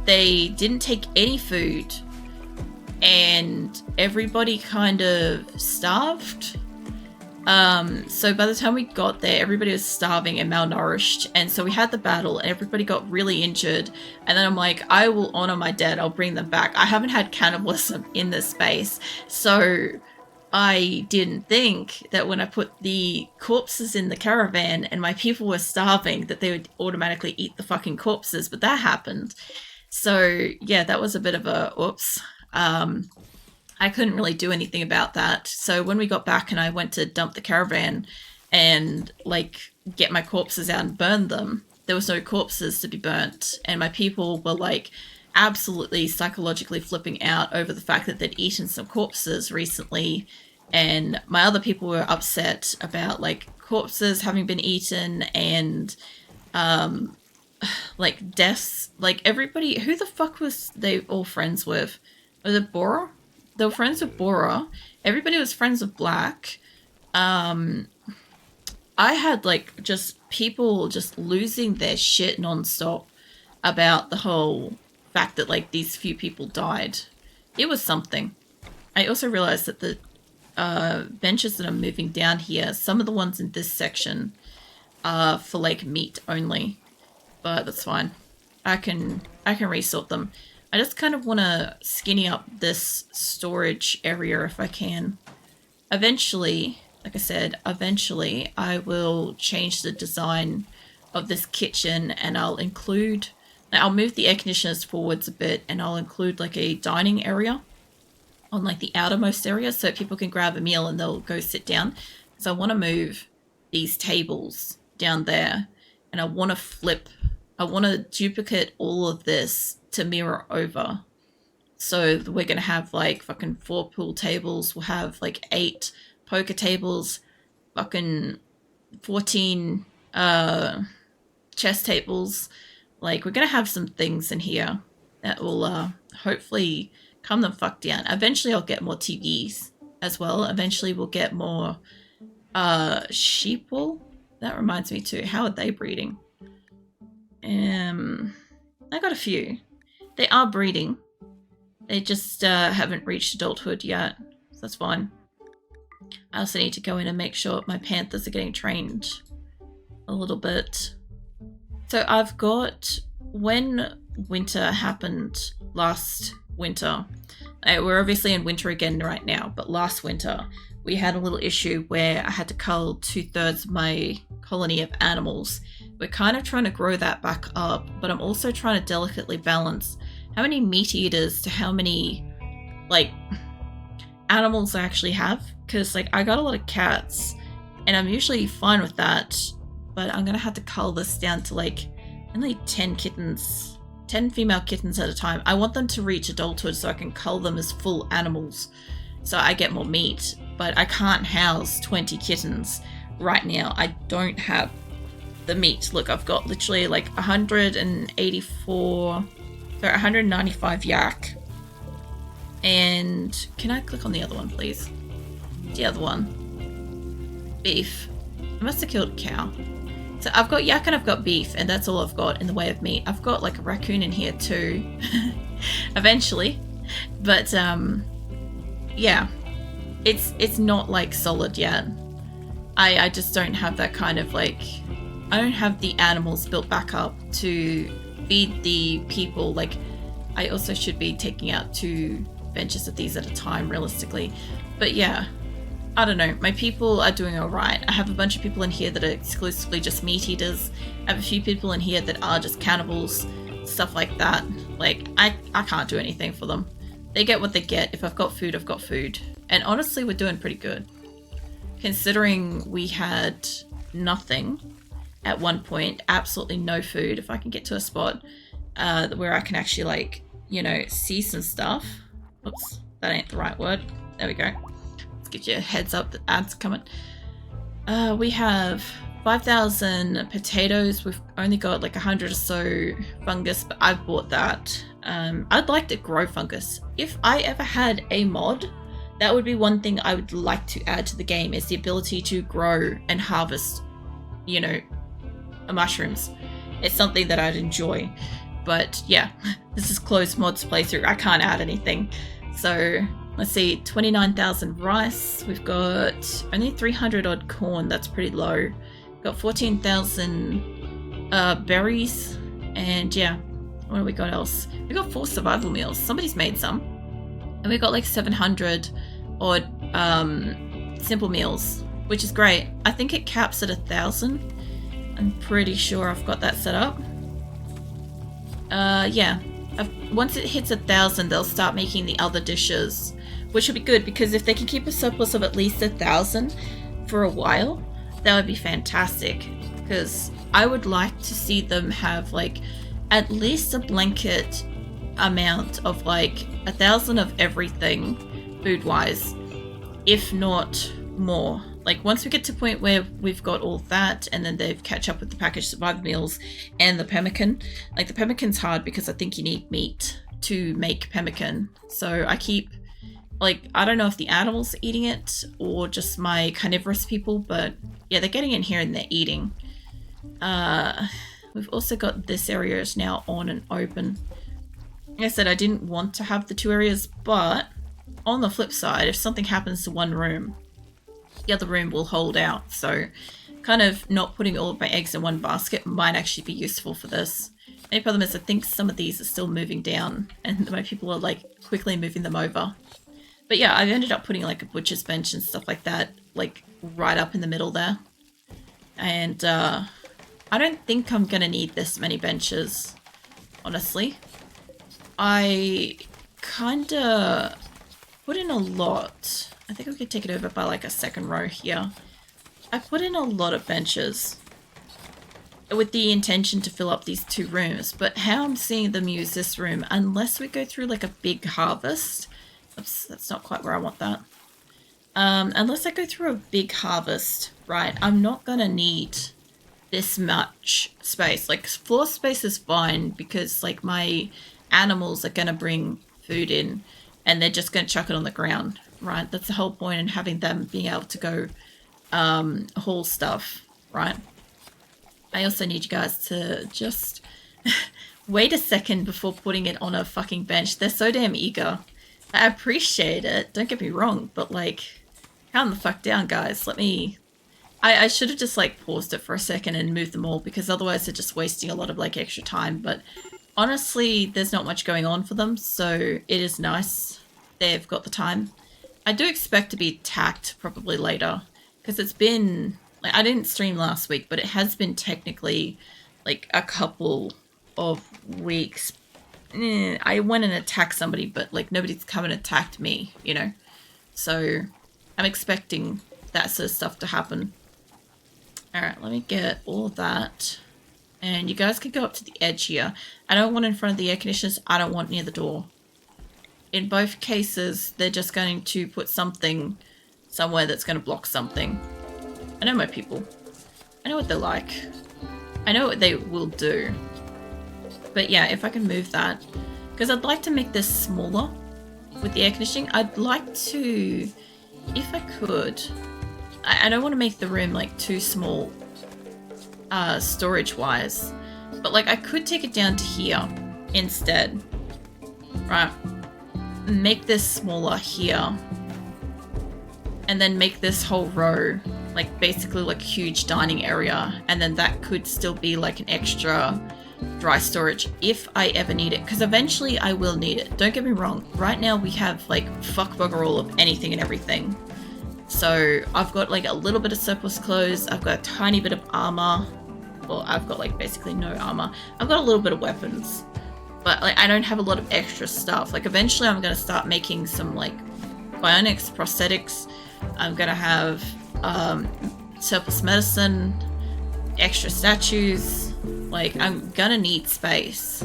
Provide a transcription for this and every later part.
they didn't take any food, and everybody kind of starved. So by the time we got there, everybody was starving and malnourished, and so we had the battle and everybody got really injured, and then I'm like, I will honor my dead, I'll bring them back. I haven't had cannibalism in this space, so I didn't think that when I put the corpses in the caravan and my people were starving that they would automatically eat the fucking corpses, but that happened. So yeah, that was a bit of a oops. I couldn't really do anything about that. So when we got back and I went to dump the caravan and like get my corpses out and burn them, there was no corpses to be burnt. And my people were like absolutely psychologically flipping out over the fact that they'd eaten some corpses recently. And my other people were upset about like corpses having been eaten and like deaths. Like everybody, who the fuck was they all friends with? Was it Bora? They were friends with Bora. Everybody was friends with Black. I had like just people just losing their shit nonstop about the whole fact that like these few people died. It was something. I also realized that the benches that I'm moving down here, some of the ones in this section are for like meat only, but that's fine. I can resort them. I just kind of want to skinny up this storage area if I can. Eventually, like I said, eventually I will change the design of this kitchen and I'll move the air conditioners forwards a bit and I'll include like a dining area on like the outermost area so people can grab a meal and they'll go sit down. So I want to move these tables down there and I want to duplicate all of this to mirror over. So we're going to have like fucking 4 pool tables. We'll have like 8 poker tables, fucking 14 chess tables. Like we're going to have some things in here that will hopefully calm them fuck down. Eventually I'll get more TVs as well. Eventually we'll get more sheep wool. That reminds me too. How are they breeding? I got a few. They are breeding. They just haven't reached adulthood yet. So that's fine. I also need to go in and make sure my panthers are getting trained a little bit. So I've got, when winter happened last winter, we're obviously in winter again right now, but last winter we had a little issue where I had to cull 2/3 of my colony of animals. We're kind of trying to grow that back up, but I'm also trying to delicately balance how many meat eaters to how many like animals I actually have, because like I got a lot of cats and I'm usually fine with that, but I'm gonna have to cull this down to like only 10 kittens, 10 female kittens at a time. I want them to reach adulthood so I can cull them as full animals so I get more meat, but I can't house 20 kittens right now. I don't have the meat. Look, I've got literally like 195 yak. And can I click on the other one, please? The other one. Beef. I must have killed a cow. So I've got yak and I've got beef, and that's all I've got in the way of meat. I've got like a raccoon in here too. Eventually. But yeah. It's not like solid yet. I just don't have that kind of like, I don't have the animals built back up to feed the people. Like I also should be taking out 2 benches of these at a time realistically. But yeah, I don't know. My people are doing all right. I have a bunch of people in here that are exclusively just meat eaters. I have a few people in here that are just cannibals, stuff like that. Like I can't do anything for them. They get what they get. If I've got food, I've got food. And honestly, we're doing pretty good. Considering we had nothing at one point, absolutely no food. If I can get to a spot where I can actually like, you know, see some stuff. Oops, that ain't the right word. There we go. Let's give you a heads up that ads coming. We have 5,000 potatoes. We've only got like 100 or so fungus, but I've bought that. I'd like to grow fungus. If I ever had a mod, that would be one thing I would like to add to the game, is the ability to grow and harvest, you know, mushrooms. It's something that I'd enjoy. But yeah, this is closed mods playthrough. I can't add anything. So let's see, 29,000 rice. We've got only 300 odd corn. That's pretty low. Got 14,000 berries. And yeah, what do we got else? We got 4 survival meals. Somebody's made some. And we got like 700 odd simple meals, which is great. I think it caps at 1,000. I'm pretty sure I've got that set up. Yeah. Once it hits 1,000, they'll start making the other dishes, which will be good because if they can keep a surplus of at least 1,000 for a while, that would be fantastic. Because I would like to see them have like at least a blanket amount of like 1,000 of everything food-wise, if not more. Like once we get to a point where we've got all that and then they've catch up with the packaged survival meals and the pemmican. Like the pemmican's hard because I think you need meat to make pemmican. So I keep, like, I don't know if the animals are eating it or just my carnivorous people, but yeah, they're getting in here and they're eating. We've also got this area is now on and open. Like I said, I didn't want to have the 2 areas, but on the flip side, if something happens to one room, the other room will hold out. So kind of not putting all of my eggs in one basket might actually be useful for this. The only problem is I think some of these are still moving down and my people are like quickly moving them over. But yeah, I've ended up putting like a butcher's bench and stuff like that, like right up in the middle there. And I don't think I'm going to need this many benches, honestly. I kind of put in a lot. I think we could take it over by like a second row here. I put in a lot of benches with the intention to fill up these 2 rooms, but how I'm seeing them use this room, unless we go through like a big harvest. Oops, that's not quite where I want that. Unless I go through a big harvest, right, I'm not gonna need this much space. Like floor space is fine because like my animals are gonna bring food in and they're just gonna chuck it on the ground. Right, that's the whole point in having them being able to go haul stuff, right? I also need you guys to just wait a second before putting it on a fucking bench. They're so damn eager. I appreciate it, don't get me wrong, but like, calm the fuck down, guys. Let me... I should have just like paused it for a second and moved them all because otherwise they're just wasting a lot of like extra time, but honestly, there's not much going on for them, so it is nice they've got the time. I do expect to be attacked probably later because it's been, like, I didn't stream last week, but it has been technically like a couple of weeks. I went and attacked somebody, but like nobody's come and attacked me, you know? So I'm expecting that sort of stuff to happen. All right, let me get all of that. And you guys can go up to the edge here. I don't want in front of the air conditioners. I don't want near the door. In both cases, they're just going to put something somewhere that's going to block something. I know my people. I know what they're like. I know what they will do. But yeah, if I can move that. Because I'd like to make this smaller with the air conditioning. I'd like to, if I could, I don't want to make the room like too small storage-wise. But like I could take it down to here instead. Right. Make this smaller here and then make this whole row like basically like a huge dining area, and then that could still be like an extra dry storage if I ever need it, because eventually I will need it. Don't get me wrong, right now we have like fuck bugger all of anything and everything. So I've got like a little bit of surplus clothes, I've got a tiny bit of armor, well I've got like basically no armor, I've got a little bit of weapons. But like I don't have a lot of extra stuff. Like eventually I'm going to start making some like bionics, prosthetics. I'm going to have surplus medicine, extra statues. Like I'm going to need space.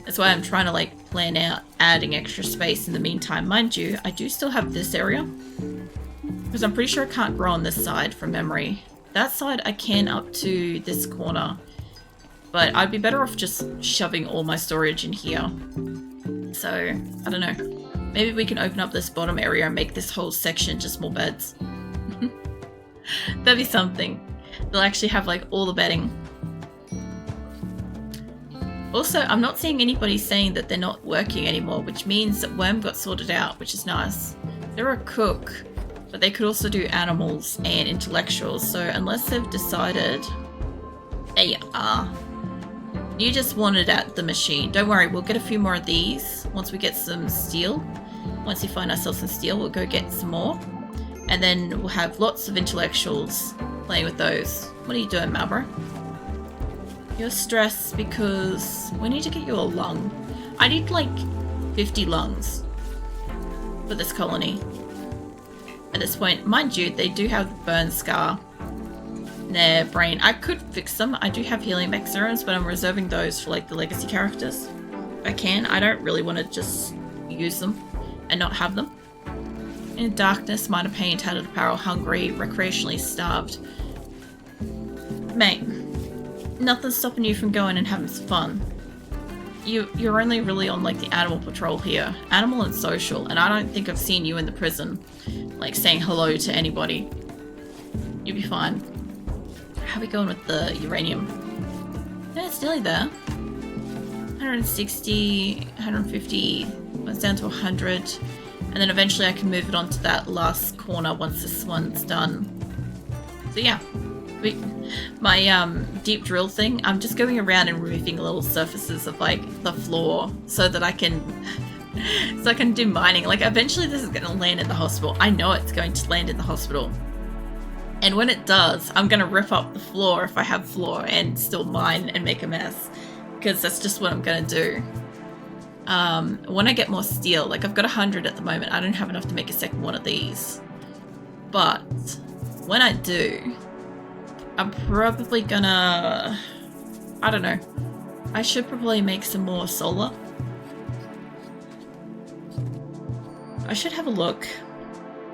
That's why I'm trying to like plan out adding extra space in the meantime. Mind you, I do still have this area. Because I'm pretty sure I can't grow on this side from memory. That side I can up to this corner. But I'd be better off just shoving all my storage in here. So, I don't know. Maybe we can open up this bottom area and make this whole section just more beds. That'd be something. They'll actually have like all the bedding. Also, I'm not seeing anybody saying that they're not working anymore, which means that Worm got sorted out, which is nice. They're a cook, but they could also do animals and intellectuals, so unless they've decided... There you are. You just wanted at the machine. Don't worry, we'll get a few more of these once we get some steel. Once we find ourselves some steel, we'll go get some more. And then we'll have lots of intellectuals playing with those. What are you doing, Mabra? You're stressed because we need to get you a lung. I need like 50 lungs for this colony. At this point, mind you, they do have the burn scar in their brain. I could fix them. I do have healing mech serums, but I'm reserving those for like the legacy characters. If I can. I don't really want to just use them and not have them. In darkness, minor pain, tattered apparel, hungry, recreationally starved. Mate, nothing's stopping you from going and having some fun. You're only really on like the animal patrol here. Animal and social, and I don't think I've seen you in the prison, like saying hello to anybody. You'll be fine. How are we going with the uranium? Yeah, it's nearly there. 160, 150, it's down to 100. And then eventually I can move it on to that last corner once this one's done. So yeah, my deep drill thing, I'm just going around and removing little surfaces of like the floor so that I can do mining. Like eventually this is going to land in the hospital. I know it's going to land in the hospital. And when it does, I'm going to rip up the floor if I have floor and still mine and make a mess. Because that's just what I'm going to do. When I get more steel, like I've got 100 at the moment, I don't have enough to make a second one of these. But when I do, I'm probably gonna... I don't know. I should probably make some more solar. I should have a look.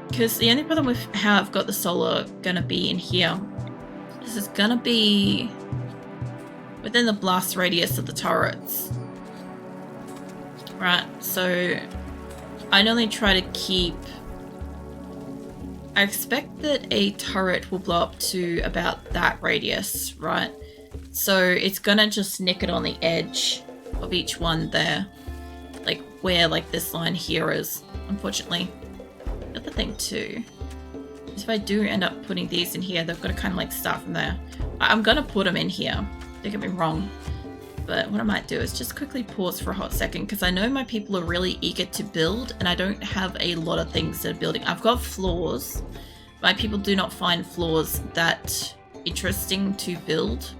Because the only problem with how I've got the solar gonna be in here is it's gonna be within the blast radius of the turrets. Right, so I normally try to keep... I expect that a turret will blow up to about that radius, right? So it's gonna just nick it on the edge of each one there. Like where like this line here is, unfortunately. The other thing too is if I do end up putting these in here, they've got to kind of like start from there. I'm gonna put them in here, don't get me wrong. But what I might do is just quickly pause for a hot second because I know my people are really eager to build and I don't have a lot of things that are building. I've got floors. My people do not find floors that interesting to build.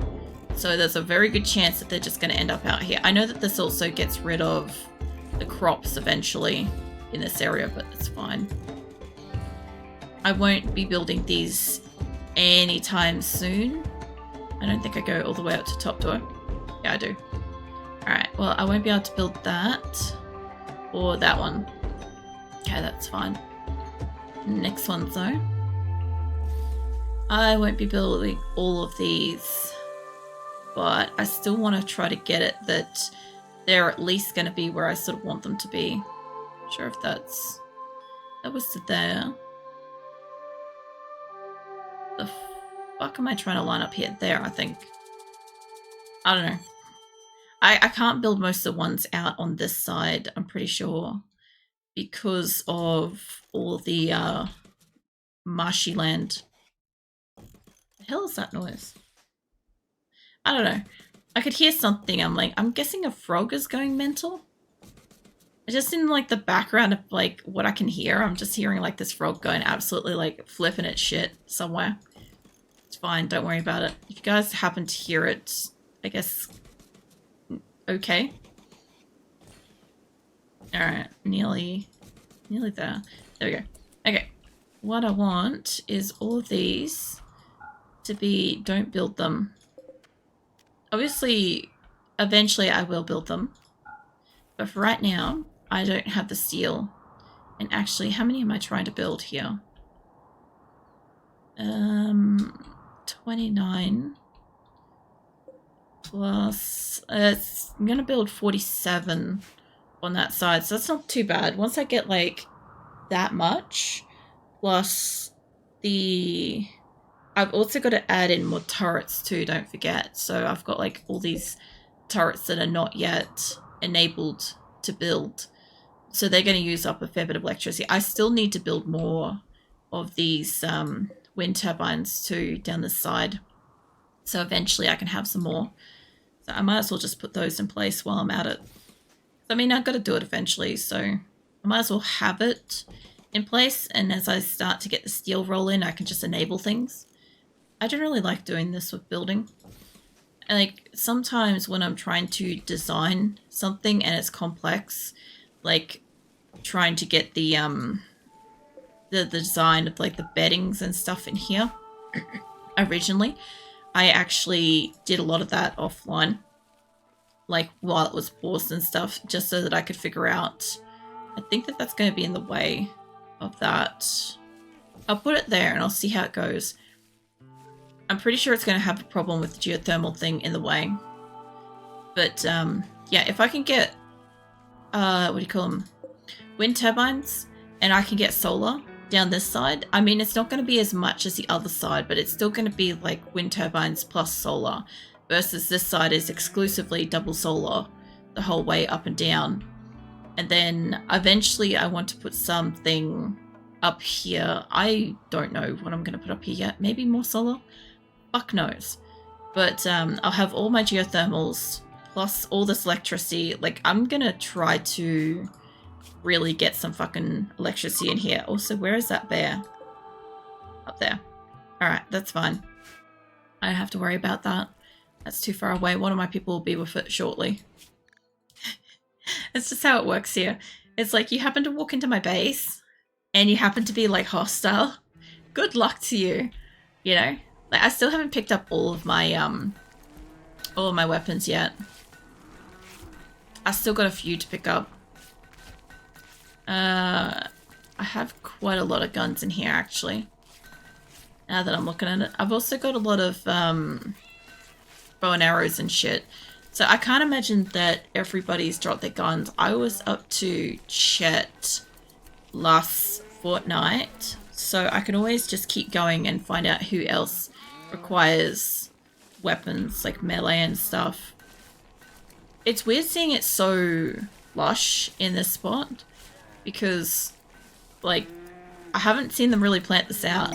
So there's a very good chance that they're just going to end up out here. I know that this also gets rid of the crops eventually in this area, but it's fine. I won't be building these anytime soon. I don't think I go all the way up to top, do I? Yeah, I do. Alright, well, I won't be able to build that. Or that one. Okay, that's fine. Next one, though. I won't be building all of these. But I still want to try to get it that they're at least going to be where I sort of want them to be. Not sure if that's... That was to there. The fuck am I trying to line up here? There, I think. I don't know. I can't build most of the ones out on this side, I'm pretty sure, because of all the marshy land. The hell is that noise? I don't know. I could hear something. I'm guessing a frog is going mental. Just in like the background of like what I can hear, I'm just hearing like this frog going absolutely like flipping its shit somewhere. It's fine, don't worry about it. If you guys happen to hear it, I guess, okay. Alright, nearly there. There we go. Okay, what I want is all of these to be, don't build them. Obviously, eventually I will build them. But for right now, I don't have the steel. And actually, how many am I trying to build here? 29 plus... I'm going to build 47 on that side, so that's not too bad. Once I get, like, that much, plus the... I've also got to add in more turrets too, don't forget. So I've got, like, all these turrets that are not yet enabled to build. So they're going to use up a fair bit of electricity. I still need to build more of these wind turbines too down the side. So eventually I can have some more. So I might as well just put those in place while I'm at it. I mean, I've got to do it eventually, so I might as well have it in place. And as I start to get the steel roll in, I can just enable things. I don't really like doing this with building. And like sometimes when I'm trying to design something and it's complex, like trying to get the design of like the beddings and stuff in here originally, I actually did a lot of that offline, like while it was paused and stuff, just so that I could figure out. I think that that's going to be in the way of that. I'll put it there and I'll see how it goes. I'm pretty sure it's going to have a problem with the geothermal thing in the way. But yeah, if I can get what do you call them, wind turbines, and I can get solar down this side, I mean, it's not going to be as much as the other side, but it's still going to be like wind turbines plus solar, versus this side is exclusively double solar the whole way up and down. And then eventually I want to put something up here. I don't know what I'm going to put up here yet. Maybe more solar? Fuck knows. But I'll have all my geothermals plus all this electricity. Like, I'm going to try to really get some fucking electricity in here. Also, where is that bear? Up there. Alright, that's fine. I don't have to worry about that. That's too far away. One of my people will be with it shortly. It's just how it works here. It's like you happen to walk into my base and you happen to be like hostile. Good luck to you. You know? Like, I still haven't picked up all of my weapons yet. I still got a few to pick up. I have quite a lot of guns in here actually. Now that I'm looking at it. I've also got a lot of bow and arrows and shit. So I can't imagine that everybody's dropped their guns. I was up to Chet last fortnight, so I can always just keep going and find out who else requires weapons, like melee and stuff. It's weird seeing it so lush in this spot, because, like, I haven't seen them really plant this out.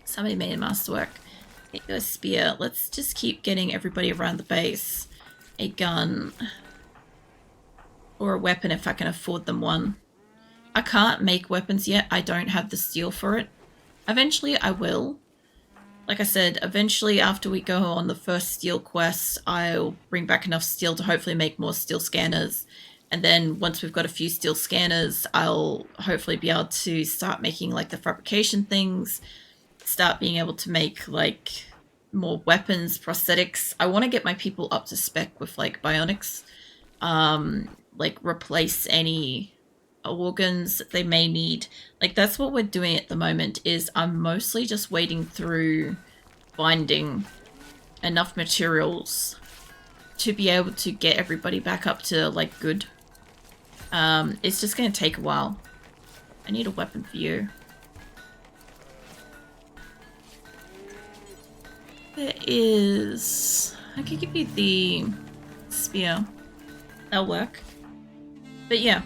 Somebody made a masterwork. Get your spear. Let's just keep getting everybody around the base a gun or a weapon if I can afford them one. I can't make weapons yet. I don't have the steel for it. Eventually I will. Like I said, eventually after we go on the first steel quest, I'll bring back enough steel to hopefully make more steel scanners. And then once we've got a few steel scanners, I'll hopefully be able to start making like the fabrication things, start being able to make like more weapons, prosthetics. I want to get my people up to spec with like bionics, like replace any organs that they may need. Like, that's what we're doing at the moment. Is I'm mostly just wading through finding enough materials to be able to get everybody back up to like good. It's just going to take a while. I need a weapon for you. There is... I could give you the spear. That'll work. But yeah.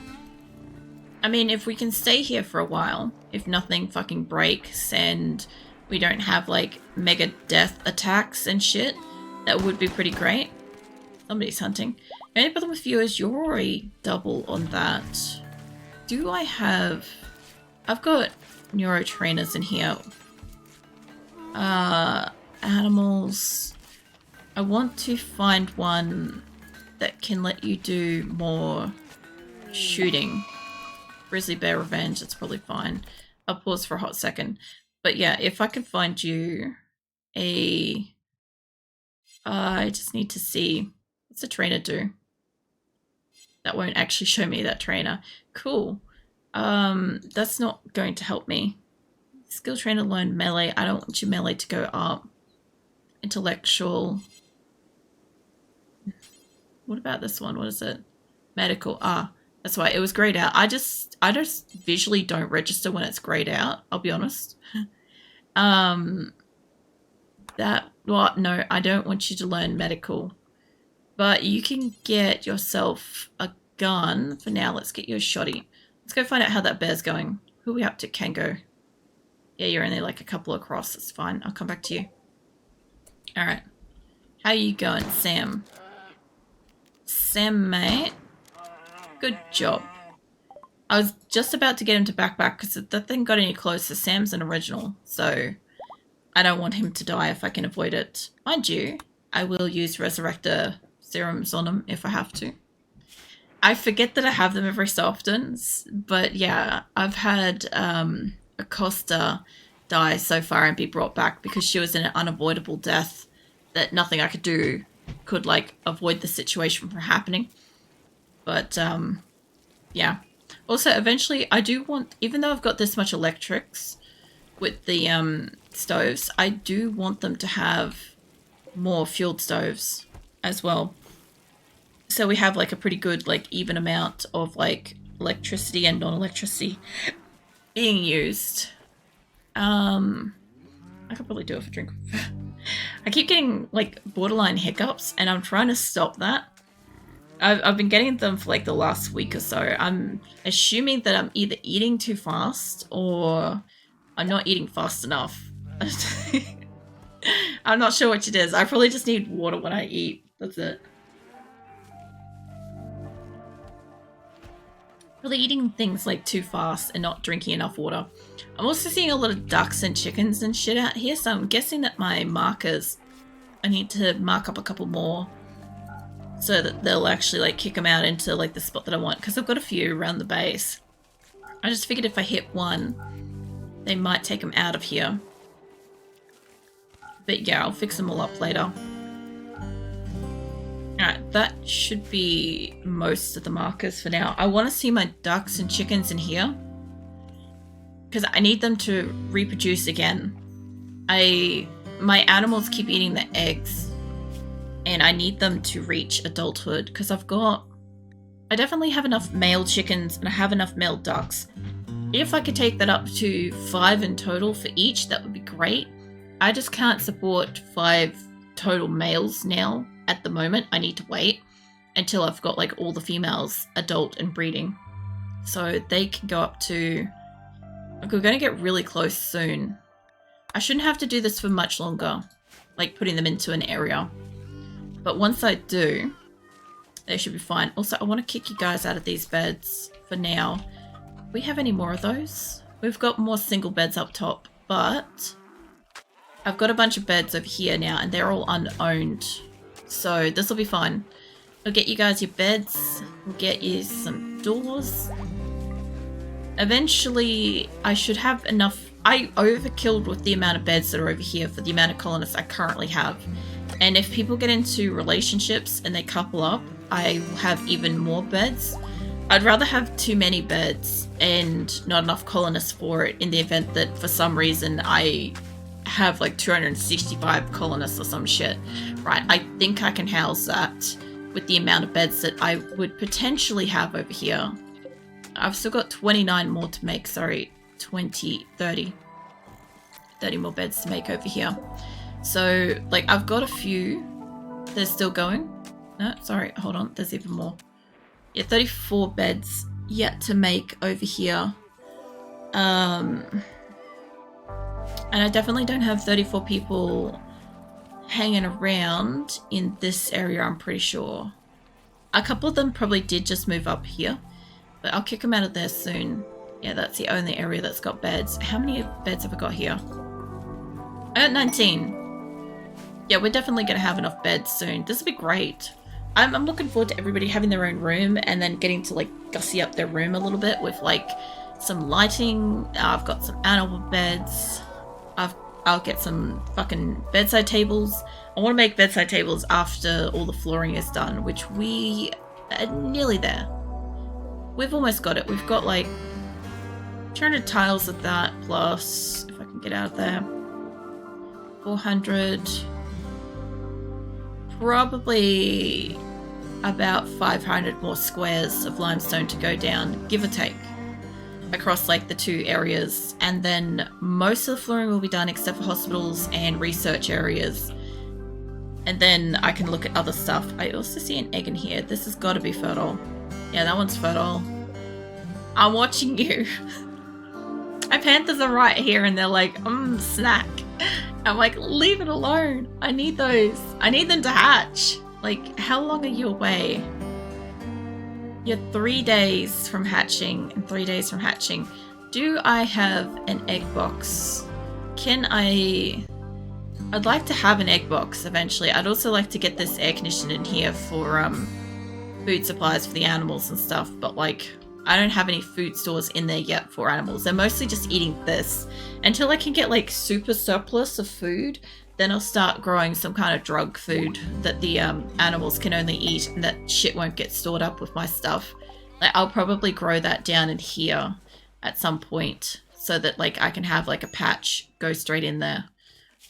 I mean, if we can stay here for a while, if nothing fucking breaks and we don't have like mega death attacks and shit, that would be pretty great. Somebody's hunting. The only problem with you is you're already double on that. Do I have... I've got neuro trainers in here. Animals. I want to find one that can let you do more shooting. Grizzly bear revenge, that's probably fine. I'll pause for a hot second. But yeah, if I can find you a... I just need to see... What's the trainer do? That won't actually show me that trainer. Cool. That's not going to help me. Skill trainer learn melee. I don't want your melee to go up. Intellectual. What about this one? What is it? Medical. Ah, that's why it was grayed out. I just visually don't register when it's grayed out. I'll be honest. No, I don't want you to learn medical. But you can get yourself a gun. For now, let's get you a shotty. Let's go find out how that bear's going. Who are we up to? Kango. Yeah, you're only like a couple across. It's fine. I'll come back to you. Alright. How you going, Sam? Sam, mate. Good job. I was just about to get him to backpack because if that thing got any closer, Sam's an original. So I don't want him to die if I can avoid it. Mind you, I will use Resurrector serums on him if I have to. I forget that I have them every so often, but yeah, I've had Acosta die so far and be brought back because she was in an unavoidable death that nothing I could do could like avoid the situation from happening. But yeah. Also, eventually I do want, even though I've got this much electrics with the stoves, I do want them to have more fueled stoves as well. So we have like a pretty good like even amount of like electricity and non-electricity being used. I could probably do it for drink. I keep getting like borderline hiccups and I'm trying to stop that. I've been getting them for like the last week or so. I'm assuming that I'm either eating too fast or I'm not eating fast enough. I'm not sure which it is. I probably just need water when I eat. That's it. Really eating things like too fast and not drinking enough water. I'm also seeing a lot of ducks and chickens and shit out here, so I'm guessing that my markers, I need to mark up a couple more so that they'll actually like kick them out into like the spot that I want, because I've got a few around the base. I just figured if I hit one, they might take them out of here. But yeah, I'll fix them all up later. Alright, that should be most of the markers for now. I want to see my ducks and chickens in here, because I need them to reproduce again. My animals keep eating the eggs, and I need them to reach adulthood, because I definitely have enough male chickens and I have enough male ducks. If I could take that up to 5 in total for each, that would be great. I just can't support 5 total males now. At the moment, I need to wait until I've got like all the females adult and breeding. So they can go up to, like, we're going to get really close soon. I shouldn't have to do this for much longer, like putting them into an area. But once I do, they should be fine. Also, I want to kick you guys out of these beds for now. Do we have any more of those? We've got more single beds up top, but I've got a bunch of beds over here now and they're all unowned. So this will be fine. I'll get you guys your beds. We'll get you some doors. Eventually, I should have enough. I overkilled with the amount of beds that are over here for the amount of colonists I currently have. And if people get into relationships and they couple up, I will have even more beds. I'd rather have too many beds and not enough colonists for it in the event that for some reason I have like 265 colonists or some shit, right? I think I can house that with the amount of beds that I would potentially have over here. I've still got 29 more to make, sorry, 30 more beds to make over here. So like I've got a few. They're still going. No, sorry, hold on, there's even more. Yeah, 34 beds yet to make over here. And I definitely don't have 34 people hanging around in this area, I'm pretty sure. A couple of them probably did just move up here, but I'll kick them out of there soon. Yeah, that's the only area that's got beds. How many beds have I got here? I got 19. Yeah, we're definitely going to have enough beds soon. This will be great. I'm looking forward to everybody having their own room and then getting to like gussy up their room a little bit with like some lighting. I've got some animal beds. I'll get some fucking bedside tables. I want to make bedside tables after all the flooring is done, which we are nearly there. We've almost got it. We've got like 200 tiles of that, plus, if I can get out of there, 400, probably about 500 more squares of limestone to go down, give or take, across like the 2 areas. And then most of the flooring will be done except for hospitals and research areas. And then I can look at other stuff. I also see an egg in here. This has got to be fertile. Yeah, that one's fertile. I'm watching you. My panthers are right here and they're like, snack. I'm like, leave it alone. I need those. I need them to hatch. Like, how long are you away? You're 3 days from hatching and 3 days from hatching. Do I have an egg box? I'd like to have an egg box eventually. I'd also like to get this air conditioner in here for food supplies for the animals and stuff, but like I don't have any food stores in there yet for animals. They're mostly just eating this. Until I can get like super surplus of food, then I'll start growing some kind of drug food that the animals can only eat and that shit won't get stored up with my stuff. Like I'll probably grow that down in here at some point so that like I can have like a patch go straight in there.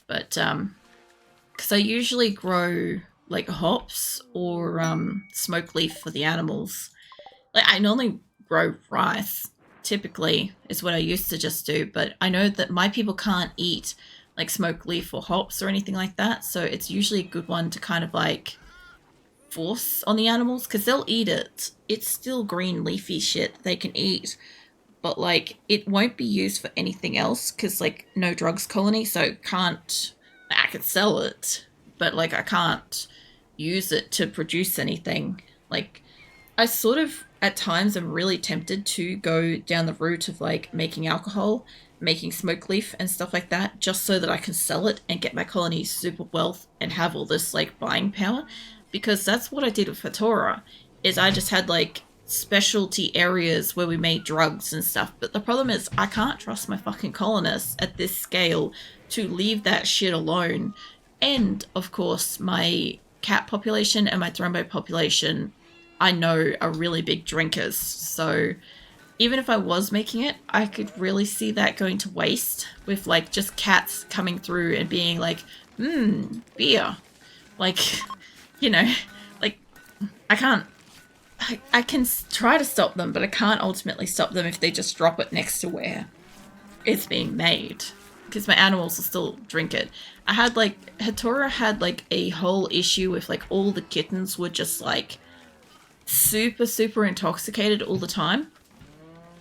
But because I usually grow like hops or smoke leaf for the animals. Like I normally grow rice, typically, is what I used to just do, but I know that my people can't eat like smoke leaf or hops or anything like that, so it's usually a good one to kind of like force on the animals because they'll eat it. It's still green leafy shit they can eat, but like it won't be used for anything else because like no drugs colony, so I could sell it, but like I can't use it to produce anything. Like I sort of at times am really tempted to go down the route of like making alcohol, making smoke leaf and stuff like that, just so that I can sell it and get my colony super wealth and have all this like buying power, because that's what I did with Asora, is I just had like specialty areas where we made drugs and stuff. But the problem is I can't trust my fucking colonists at this scale to leave that shit alone. And of course my cat population and my thrombo population I know are really big drinkers, so even if I was making it, I could really see that going to waste with like just cats coming through and being like, beer. Like, you know, like I can try to stop them, but I can't ultimately stop them if they just drop it next to where it's being made, because my animals will still drink it. I had like, Asora had like a whole issue with like all the kittens were just like super intoxicated all the time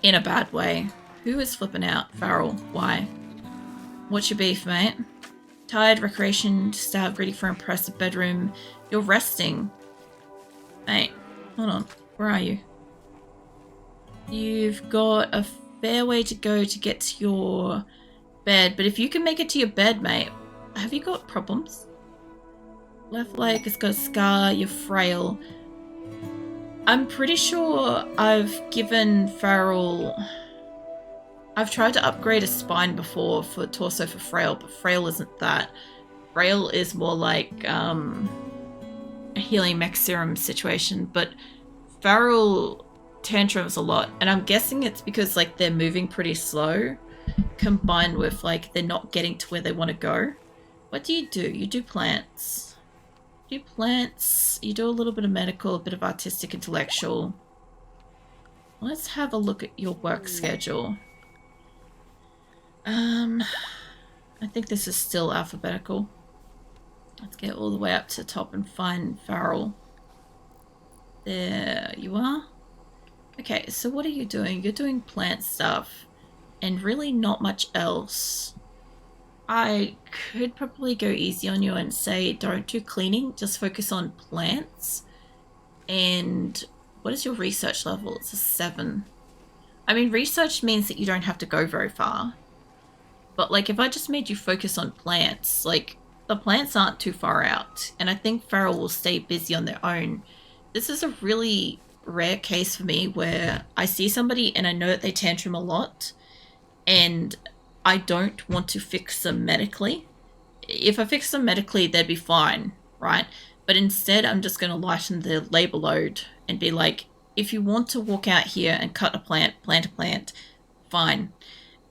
in a bad way. Who is flipping out? Farrell. Why? What's your beef, mate? Tired, recreation, starved, ready for impressive bedroom. You're resting. Mate, hold on. Where are you? You've got a fair way to go to get to your bed, but if you can make it to your bed, mate, have you got problems? Left leg has got a scar, you're frail. I'm pretty sure I've given Farrell... I've tried to upgrade a spine before for torso for frail, but frail isn't that. Frail is more like a healing mech serum situation, but Farrell tantrums a lot, and I'm guessing it's because like they're moving pretty slow, combined with like they're not getting to where they want to go. What do? You do plants. You plants, you do a little bit of medical, a bit of artistic, intellectual. Let's have a look at your work schedule. I think this is still alphabetical. Let's get all the way up to the top and find Farrell. There you are. Okay, so what are you doing? You're doing plant stuff and really not much else. I could probably go easy on you and say don't do cleaning, just focus on plants. And what is your research level? It's a 7. I mean, research means that you don't have to go very far. But like if I just made you focus on plants, like the plants aren't too far out. And I think Farrell will stay busy on their own. This is a really rare case for me where I see somebody and I know that they tantrum a lot and I don't want to fix them medically. If I fix them medically, they'd be fine, right? But instead, I'm just going to lighten the labor load and be like, if you want to walk out here and cut a plant, plant a plant, fine.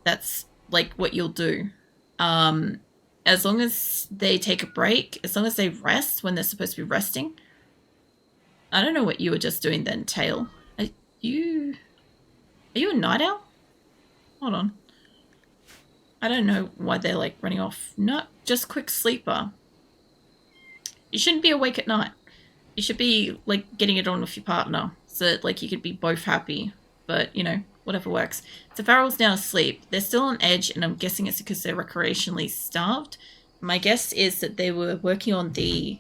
That's like what you'll do. As long as they take a break, as long as they rest when they're supposed to be resting. I don't know what you were just doing then, Tail. Are you a night owl? Hold on. I don't know why they're like running off. No, just quick sleeper. You shouldn't be awake at night. You should be, like, getting it on with your partner so that, like, you could be both happy. But, you know, whatever works. So Farrell's now asleep. They're still on edge, and I'm guessing it's because they're recreationally starved. My guess is that they were working on the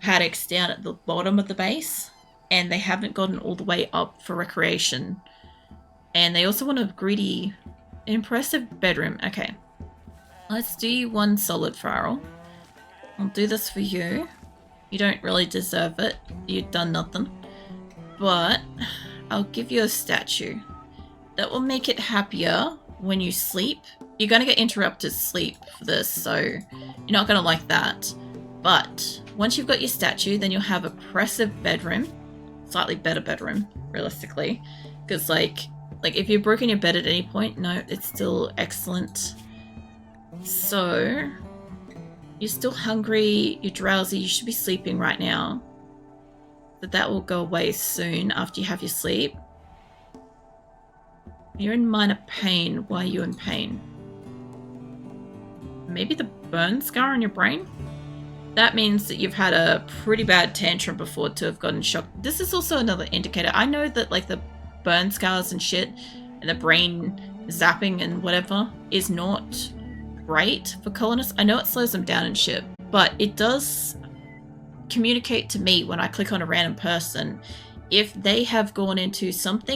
paddocks down at the bottom of the base, and they haven't gotten all the way up for recreation. And they also want a greedy, impressive bedroom. Okay. Let's do you one solid, Farrell. I'll do this for you. You don't really deserve it. You've done nothing. But I'll give you a statue. That will make it happier when you sleep. You're going to get interrupted sleep for this, so you're not going to like that. But once you've got your statue, then you'll have a oppressive bedroom. Slightly better bedroom, realistically. Because, like if you've broken your bed at any point, no, it's still excellent. So, you're still hungry, you're drowsy, you should be sleeping right now. But that will go away soon after you have your sleep. You're in minor pain. Why are you in pain? Maybe the burn scar on your brain? That means that you've had a pretty bad tantrum before to have gotten shocked. This is also another indicator. I know that, like, the burn scars and shit and the brain zapping and whatever is not great for colonists. I know it slows them down and shit, but it does communicate to me when I click on a random person if they have gone into something